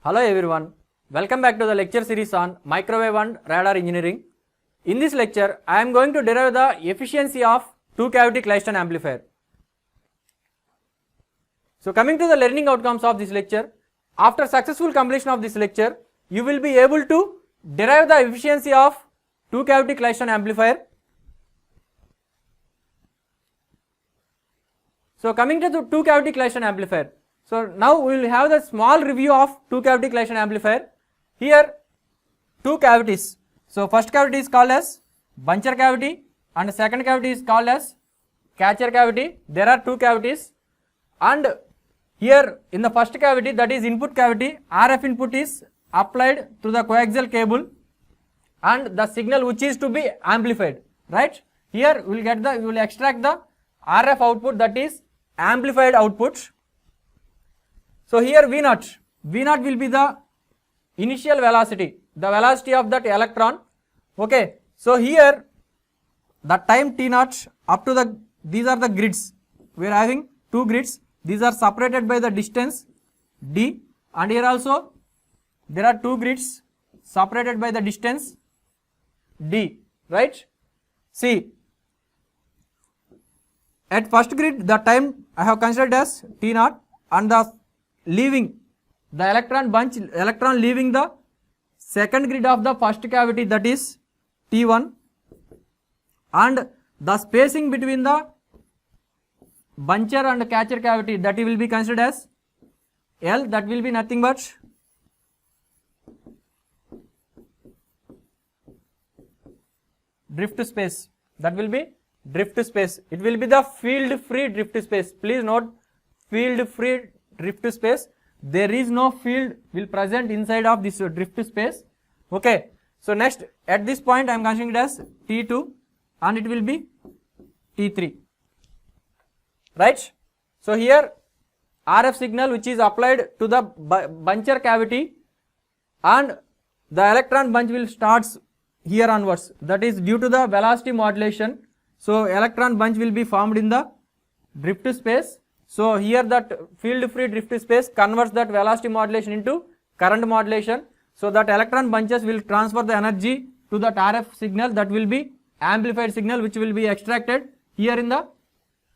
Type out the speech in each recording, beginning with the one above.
Hello everyone, welcome back to the lecture series on microwave and radar engineering. In this lecture, I am going to derive the efficiency of two-cavity Klystron amplifier. So coming to the learning outcomes of this lecture, after successful completion of this lecture, you will be able to derive the efficiency of two-cavity Klystron amplifier. So coming to the two-cavity Klystron amplifier. So now we will have the small review of two-cavity Klystron amplifier. Here two cavities. So first cavity is called as buncher cavity and second cavity is called as catcher cavity. There are two cavities, and here in the first cavity, that is input cavity, RF input is applied to the coaxial cable and the signal which is to be amplified, right? Here we will extract the RF output, that is amplified output. So here V0 will be the initial velocity, the velocity of that electron. Okay, so here the time T0 up to these are the grids. We are having two grids. These are separated by the distance D, and here also there are two grids separated by the distance D, right? See, at first grid the time I have considered as T0, and the electron leaving the second grid of the first cavity, that is T1, and the spacing between the buncher and catcher cavity, that will be considered as L, that will be nothing but drift space, that will be drift space. It will be the field free drift space. Please note, field free drift space. There is no field will present inside of this drift space. Okay, so next at this point I am considering it as T2 and it will be T3, right? So here RF signal which is applied to the buncher cavity, and the electron bunch will starts here onwards, that is due to the velocity modulation. So electron bunch will be formed in the drift space. So here that field free drift space converts that velocity modulation into current modulation. So that electron bunches will transfer the energy to that RF signal, that will be amplified signal, which will be extracted here in the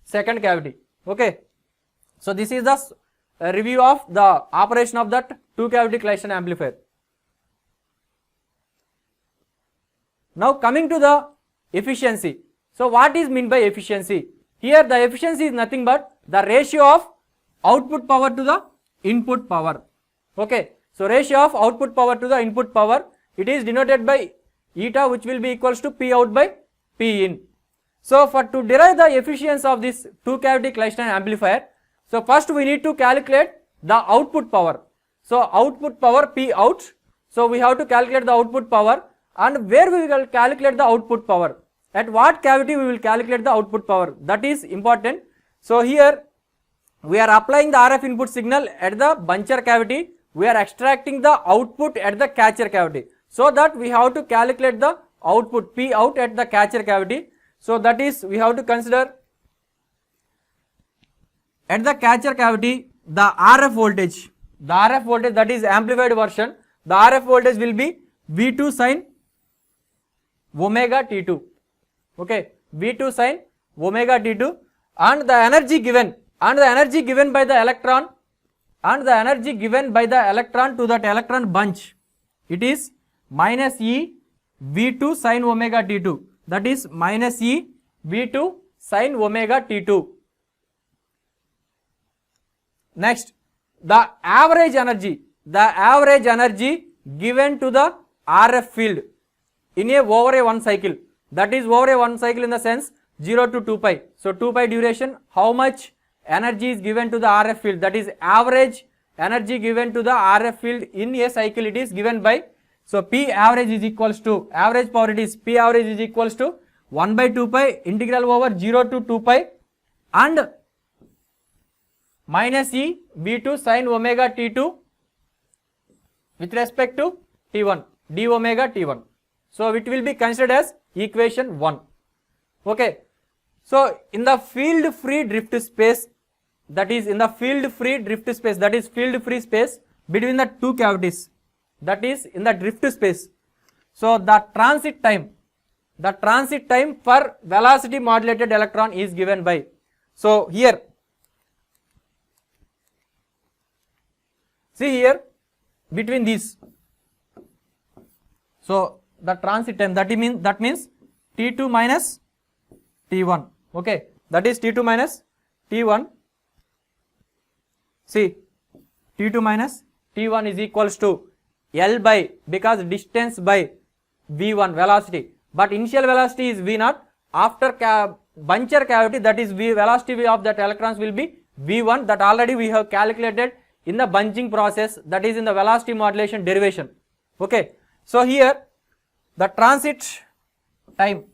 second cavity. Okay, so this is the review of the operation of that two cavity Klystron amplifier. Now coming to the efficiency. So what is meant by efficiency? Here the efficiency is nothing but the ratio of output power to the input power. Okay, so ratio of output power to the input power, it is denoted by eta, which will be equals to P out by P in. So to derive the efficiency of this two cavity Klystron amplifier, so first we need to calculate the output power. So output power P out. So we have to calculate the output power, and where we will calculate the output power, at what cavity we will calculate the output power, that is important. So here we are applying the RF input signal at the buncher cavity, we are extracting the output at the catcher cavity, so that we have to calculate the output P out at the catcher cavity. So that is, we have to consider at the catcher cavity the RF voltage, that is amplified version, the RF voltage will be V2 sin omega T2. Okay, V2 sin omega T2, and the energy given by the electron, to that electron bunch, it is minus E V2 sin omega T2, that is minus E V2 sin omega T2. Next, the average energy given to the RF field in over a one cycle, that is over a one cycle in the sense 0 to 2 pi. So 2 pi duration, how much energy is given to the RF field, that is average energy given to the RF field in a cycle, it is given by, so P average is equals to, average power, it is P average is equals to 1 by 2 pi integral over 0 to 2 pi and minus E V2 sin omega T2 with respect to T1 d omega T1. So it will be considered as equation 1. Okay, so in the field free drift space, that is field free space, between the two cavities, that is in the drift space. So the transit time for velocity modulated electron is given by, so here see here between these, so the transit time that means T2 minus T1, okay, that is T2 minus T1. See, T2 minus T1 is equals to L by, because distance by V1 velocity, but initial velocity is V0. After buncher cavity, that is velocity of that electrons will be V1, that already we have calculated in the bunching process, that is in the velocity modulation derivation, okay. So here the transit time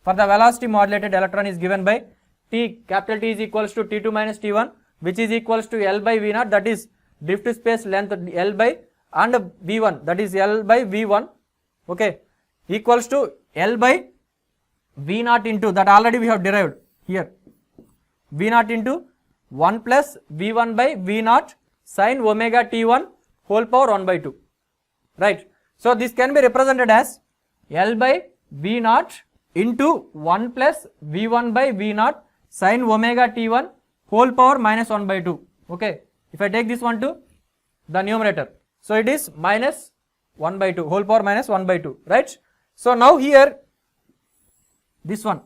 for the velocity modulated electron is given by T, capital T is equals to T2 minus T1, which is equals to L by V0, that is drift space length L by, and V1, that is L by V1, okay, equals to L by V0 into, that already we have derived here, V0 into 1 plus V1 by V0 sin omega T1 whole power 1 by 2, right. So this can be represented as L by V0 into 1 plus V1 by V0 sin omega T1 whole power minus 1 by 2, okay. If I take this one to the numerator, so it is minus 1 by 2, whole power minus 1 by 2, right. So now here this one,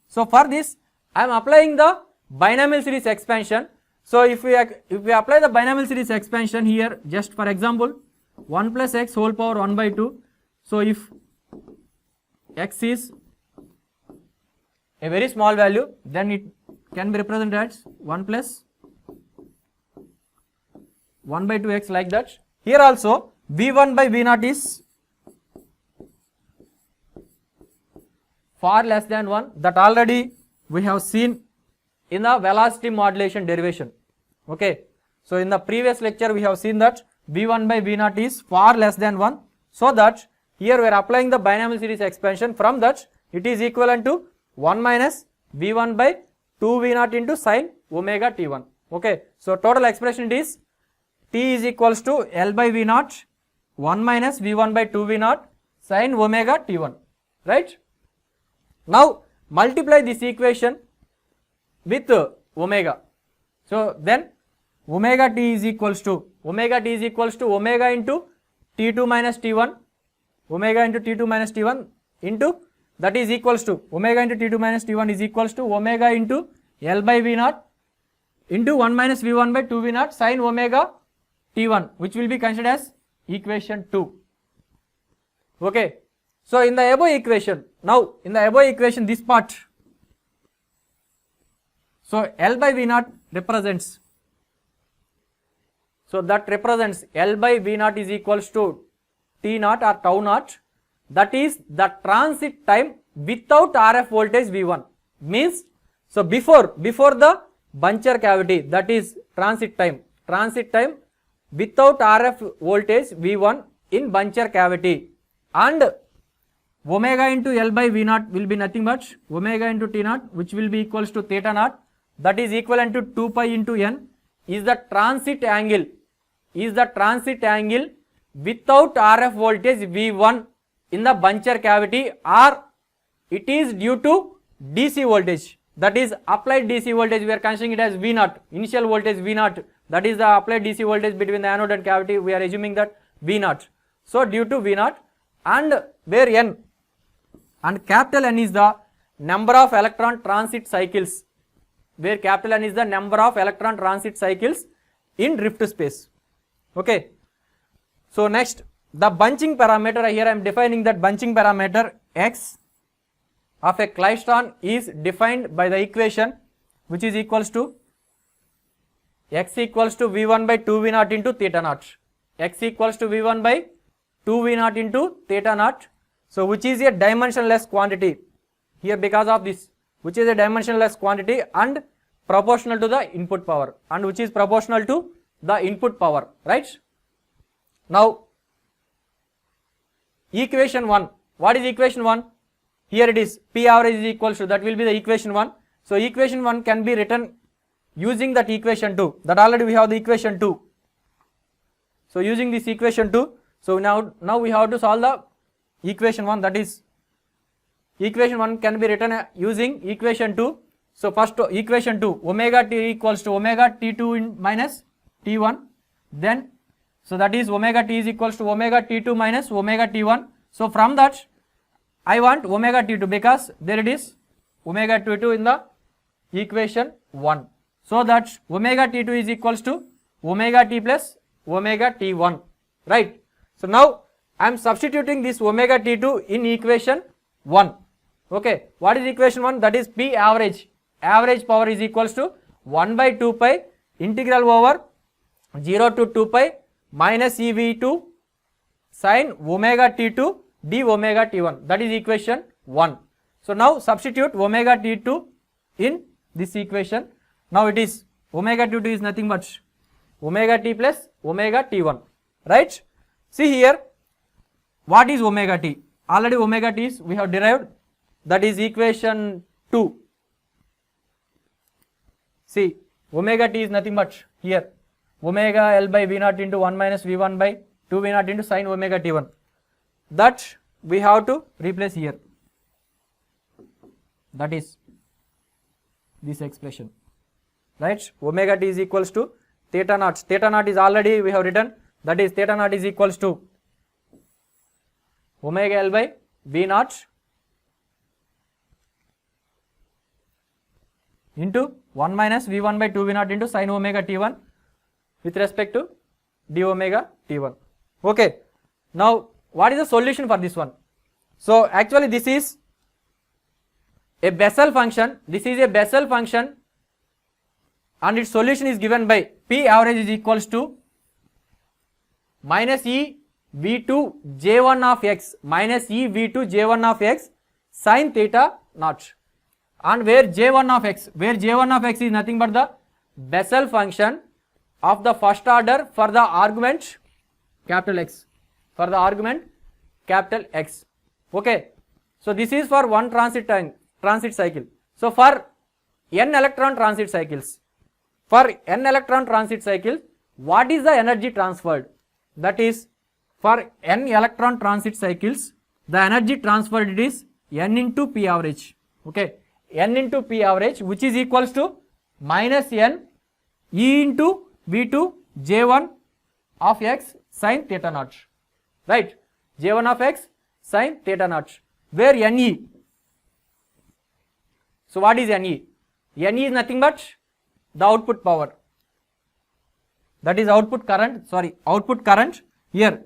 so for this I am applying the binomial series expansion. So if we apply the binomial series expansion here, just for example 1 plus x whole power 1 by 2, so if x is a very small value, then it can be represented as 1 plus 1 by 2x, like that. Here also V1 by V0 is far less than 1, that already we have seen in the velocity modulation derivation, okay. So in the previous lecture we have seen that V1 by V0 is far less than 1, so that here we are applying the binomial series expansion. From that it is equivalent to 1 minus V1 by 2 V0 into sin omega T1, okay. So total expression is T is equals to L by V0 1 minus V1 by 2 V0 sin omega T1, right. Now multiply this equation with omega, so then omega T is equals to omega into T2 minus T1, omega into T2 minus T1 into, that is equals to omega into T2 minus T1 is equals to omega into L by V0 into 1 minus V1 by 2 V0 sin omega T1, which will be considered as equation 2, okay. So in the above equation, now in the above equation this part, so L by V0 represents, so that represents L by V0 is equals to T naught or tau naught, that is the transit time without RF voltage V1, means, so before the buncher cavity, that is transit time without RF voltage V1 in buncher cavity, and omega into L by V0 will be nothing but omega into T naught, which will be equals to theta naught, that is equivalent to 2 pi into n, is the transit angle without RF voltage V1 in the buncher cavity, or it is due to DC voltage, that is applied DC voltage. We are considering it as V0, initial voltage V0, that is the applied DC voltage between the anode and cavity, we are assuming that V0. So due to V0, and where n, and capital N is the number of electron transit cycles, where capital N is the number of electron transit cycles in drift space, okay. So next, the bunching parameter, here I am defining that bunching parameter x of a klystron is defined by the equation which is equals to x equals to V1 by 2 V0 into theta naught, x equals to V1 by 2 V0 into theta naught, so which is a dimensionless quantity here because of this, which is a dimensionless quantity and proportional to the input power, and which is proportional to the input power, right. Now equation 1, what is equation 1? Here it is P average is equals to, that will be the equation 1. So equation 1 can be written using that equation 2, that already we have the equation 2. So using this equation 2, so now we have to solve the equation 1, that is equation 1 can be written using equation 2. So first equation 2, omega t equals to omega t2 minus t1, then so that is omega t is equals to omega t2 minus omega t1. So from that I want omega t2 because there it is omega t2 in the equation 1. So that omega t2 is equals to omega t plus omega t1, right. So now I am substituting this omega t2 in equation 1. Okay, what is equation 1? That is P average. Average power is equals to 1 by 2 pi integral over 0 to 2 pi minus EV2 sin omega t2 d omega t1. That is equation 1. So now substitute omega t2 in this equation. Now it is omega t2 is nothing but omega t plus omega t1, right. See here, what is omega t? Already omega t is we have derived, that is equation 2. See, omega t is nothing but here omega L by V naught into 1 minus V1 by 2 V naught into sin omega t1. That we have to replace here. That is this expression, right. Omega t is equals to theta naught. Theta naught is already we have written, that is theta naught is equals to omega L by V naught into 1 minus V1 by 2 V naught into sin omega t1 with respect to d omega t1. Okay, now what is the solution for this one? So actually this is a Bessel function, and its solution is given by P average is equals to minus E V2 J1 of x minus E V2 J1 of x sin theta naught, and where J1 of x is nothing but the Bessel function of the first order for the argument capital X, okay. So this is for one transit cycle. So for n electron transit cycles, what is the energy transferred? That is, for n electron transit cycles, the energy transferred is n into P average, okay, n into P average, which is equals to minus n E into V2 J1 of x sin theta naught, right. J1 of x sin theta naught, where Ne, so what is Ne? Ne is nothing but the output power, that is output current here.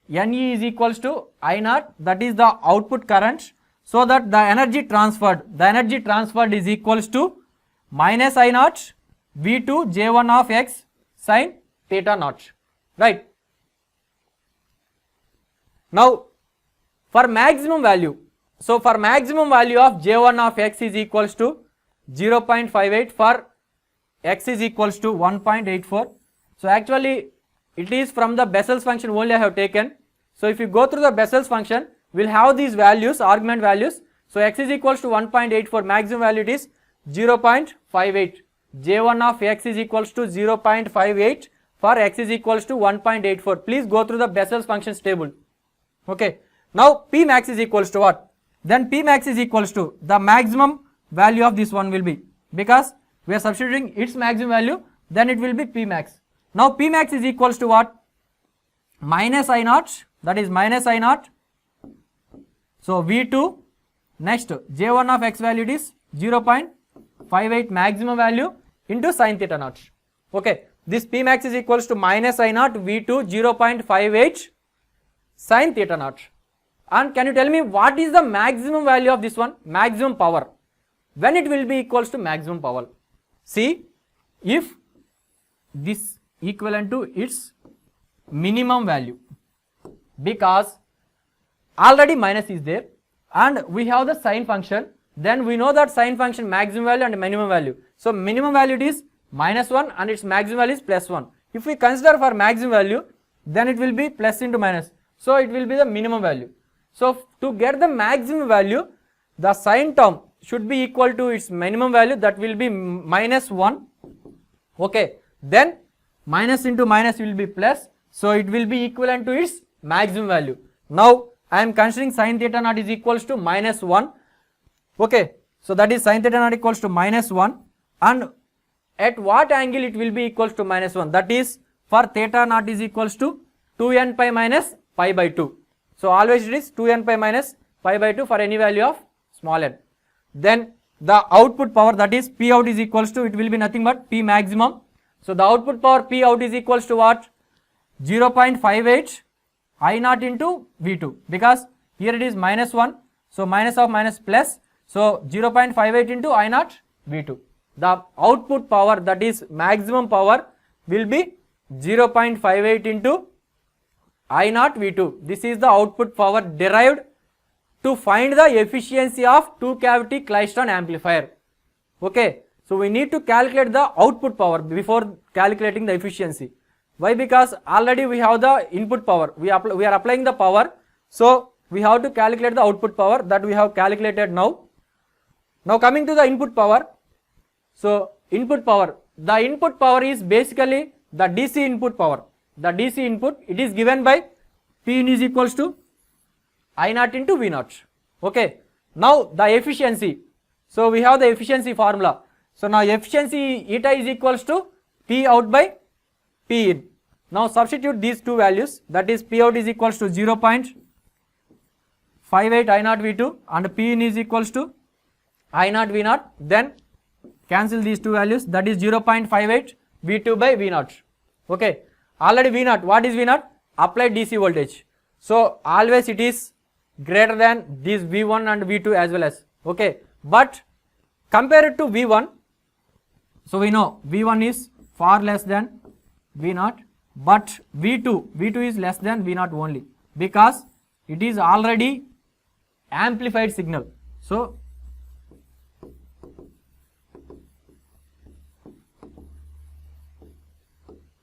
Ne is equals to I naught, that is the output current, so that the energy transferred is equals to minus I naught V2 J1 of x sin theta naught, right. Now for maximum value, so for maximum value of J1 of x is equals to 0.58, for x is equals to 1.84. So actually it is from the Bessel's function only I have taken. So if you go through the Bessel's function, we will have these values, argument values. So x is equals to 1.84, maximum value it is 0.58. J1 of x is equals to 0.58 for x is equals to 1.84. Please go through the Bessel's functions table. Okay. Now P max is equals to what? Then P max is equals to the maximum value of this one will be, because we are substituting its maximum value, then it will be P max. Now P max is equals to what? Minus I naught, that is minus I naught. So V2, next J1 of x value is 0.58 maximum value into sin theta naught. Okay, this P max is equals to minus I naught V2 0.58 sin theta naught. And can you tell me what is the maximum value of this one? Maximum power. When it will be equals to maximum power? See, if this equivalent to its minimum value, because already minus is there and we have the sine function, then we know that sine function maximum value and minimum value. So minimum value it is minus 1 and its maximum value is plus 1. If we consider for maximum value, then it will be plus into minus. So it will be the minimum value. So to get the maximum value, the sine term should be equal to its minimum value, that will be minus 1. Okay, then minus into minus will be plus, so it will be equivalent to its maximum value. Now I am considering sin theta naught is equals to minus 1. Okay, so that is sin theta naught equals to minus 1, and at what angle it will be equals to minus 1? That is for theta naught is equals to 2n pi minus pi by 2. So always it is 2n pi minus pi by 2 for any value of small n. Then the output power, that is P out is equals to, it will be nothing but P maximum. So the output power P out is equals to what? 0.58 I naught into V2, because here it is minus 1, so minus of minus plus, so 0.58 into I naught V2. The output power, that is maximum power, will be 0.58 into I naught V2. This is the output power derived to find the efficiency of two cavity Klystron amplifier. Okay, so we need to calculate the output power before calculating the efficiency. Why? Because already we have the input power, we are applying the power, so we have to calculate the output power, that we have calculated now. Now coming to the input power, so input power, the input power is basically the DC input power. The DC input, it is given by P in is equals to I naught into V naught. Okay, now the efficiency, so we have the efficiency formula. So now efficiency eta is equals to P out by P in. Now substitute these two values, that is P out is equals to 0.58 I naught V2 and P in is equals to I naught V naught. Then cancel these two values, that is 0.58 V2 by V naught. Okay, already V naught, what is V naught? Applied DC voltage. So always it is greater than this V1 and V2 as well as. Okay, but compare it to V1, so we know V1 is far less than V naught, but V2 is less than V naught only, because it is already amplified signal. So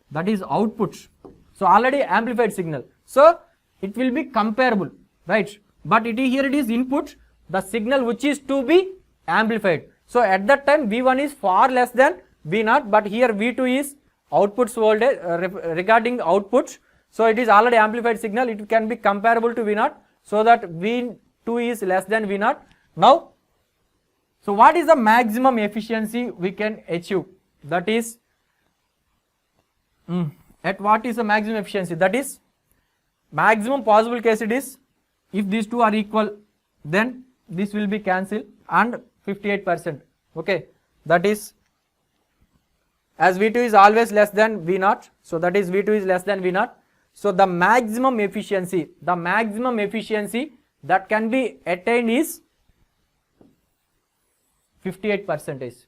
that is output, so already amplified signal, so it will be comparable, right? But here it is input, the signal which is to be amplified. So at that time V1 is far less than V naught, but here V2 is outputs voltage regarding outputs, so it is already amplified signal, it can be comparable to V naught, so that V2 is less than V naught. Now, so what is the maximum efficiency we can achieve? That is at what is the maximum efficiency? That is maximum possible case, it is if these two are equal, then this will be cancelled and 58%. Okay, that is as V2 is always less than V naught, so that is V2 is less than V naught. So the maximum efficiency that can be attained is 58%.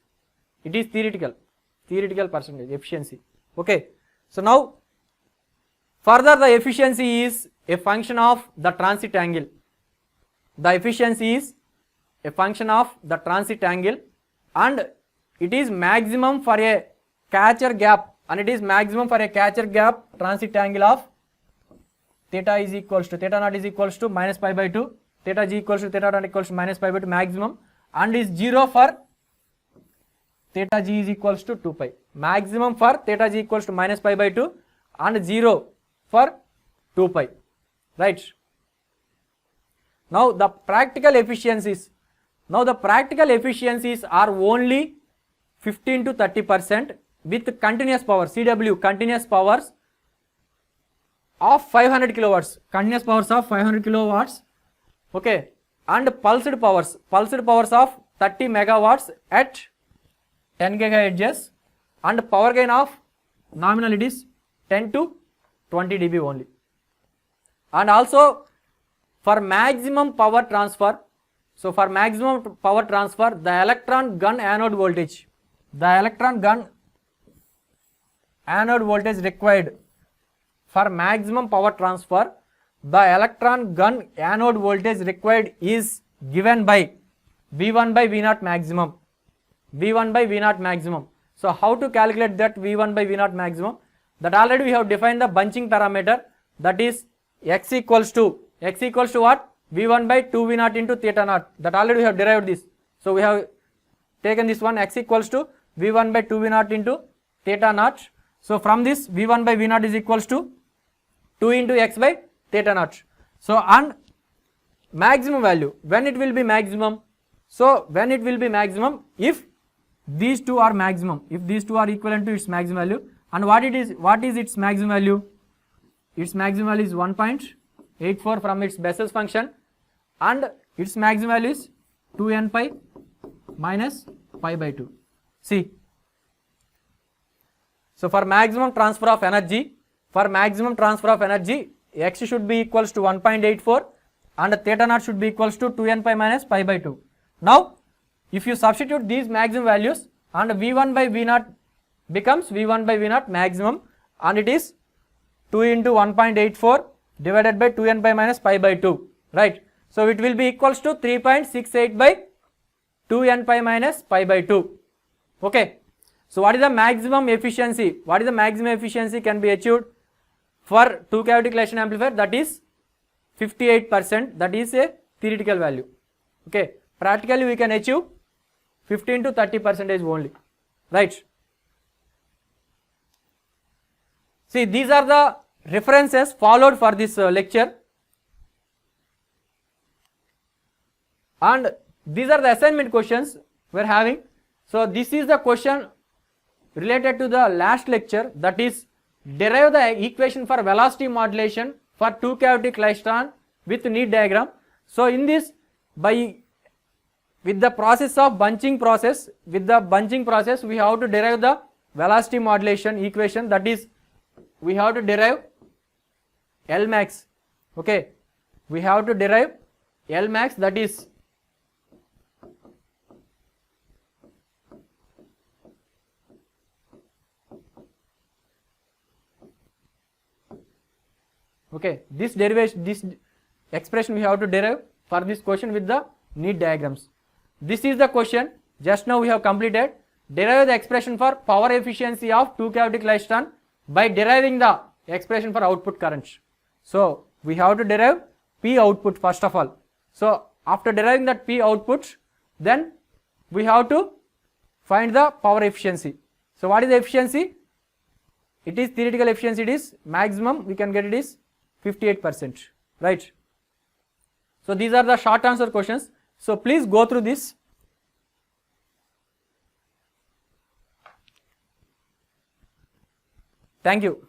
It is theoretical percentage efficiency. Okay, so now further the efficiency is a function of the transit angle. The efficiency is a function of the transit angle, and it is maximum for a catcher gap, and it is maximum for a catcher gap transit angle of theta is equals to theta naught is equals to minus pi by 2, theta g equals to theta naught equals to minus pi by 2 maximum, and is 0 for theta g is equals to 2 pi. Maximum for theta g equals to minus pi by 2 and 0 for 2 pi, right? Now the practical efficiencies are only 15 to 30% with continuous power, CW continuous powers of 500 kilowatts, continuous powers of 500 kilowatts, okay, and pulsed powers of 30 megawatts at 10 gigahertz, and power gain of nominal it is 10 to 20 dB only. And also for maximum power transfer, so for maximum power transfer, the electron gun anode voltage required for maximum power transfer, the electron gun anode voltage required is given by V1 by V naught maximum. So how to calculate that V1 by V naught maximum? That already we have defined the bunching parameter, that is x equals to what? V1 by 2 V naught into theta naught. That already we have derived this. So we have taken this one, x equals to V1 by 2 V naught into theta naught. So from this V1 by V0 is equals to 2 into x by theta naught. So and maximum value, when it will be maximum? So when it will be maximum, if these two are maximum, if these two are equivalent to its maximum value. And what is its maximum value? Its maximum value is 1.84 from its Bessel's function, and its maximum value is 2n pi minus pi by 2. See, so for maximum transfer of energy, x should be equals to 1.84 and theta naught should be equals to 2n pi minus pi by 2. Now if you substitute these maximum values, and V1 by V0 becomes V1 by V0 maximum, and it is 2 into 1.84 divided by 2n pi minus pi by 2, right? So it will be equals to 3.68 by 2n pi minus pi by 2. Okay. So what is the maximum efficiency? What is the maximum efficiency can be achieved for two cavity collection amplifier? That is 58%. That is a theoretical value. Okay. Practically we can achieve 15 to 30% only, right? See, these are the references followed for this lecture, and these are the assignment questions we are having. So this is the question related to the last lecture, that is derive the equation for velocity modulation for two cavity klystron with neat diagram. So in this, with the process of bunching process, we have to derive the velocity modulation equation, that is we have to derive L max. Okay, we have to derive L max, that is okay, this derivation, this expression we have to derive for this question with the neat diagrams. This is the question just now we have completed. Derive the expression for power efficiency of two cavity klystron by deriving the expression for output current. So we have to derive P output first of all. So after deriving that P output, then we have to find the power efficiency. So what is the efficiency? It is theoretical efficiency, it is maximum, we can get it is 58%, right? So these are the short answer questions. So please go through this. Thank you.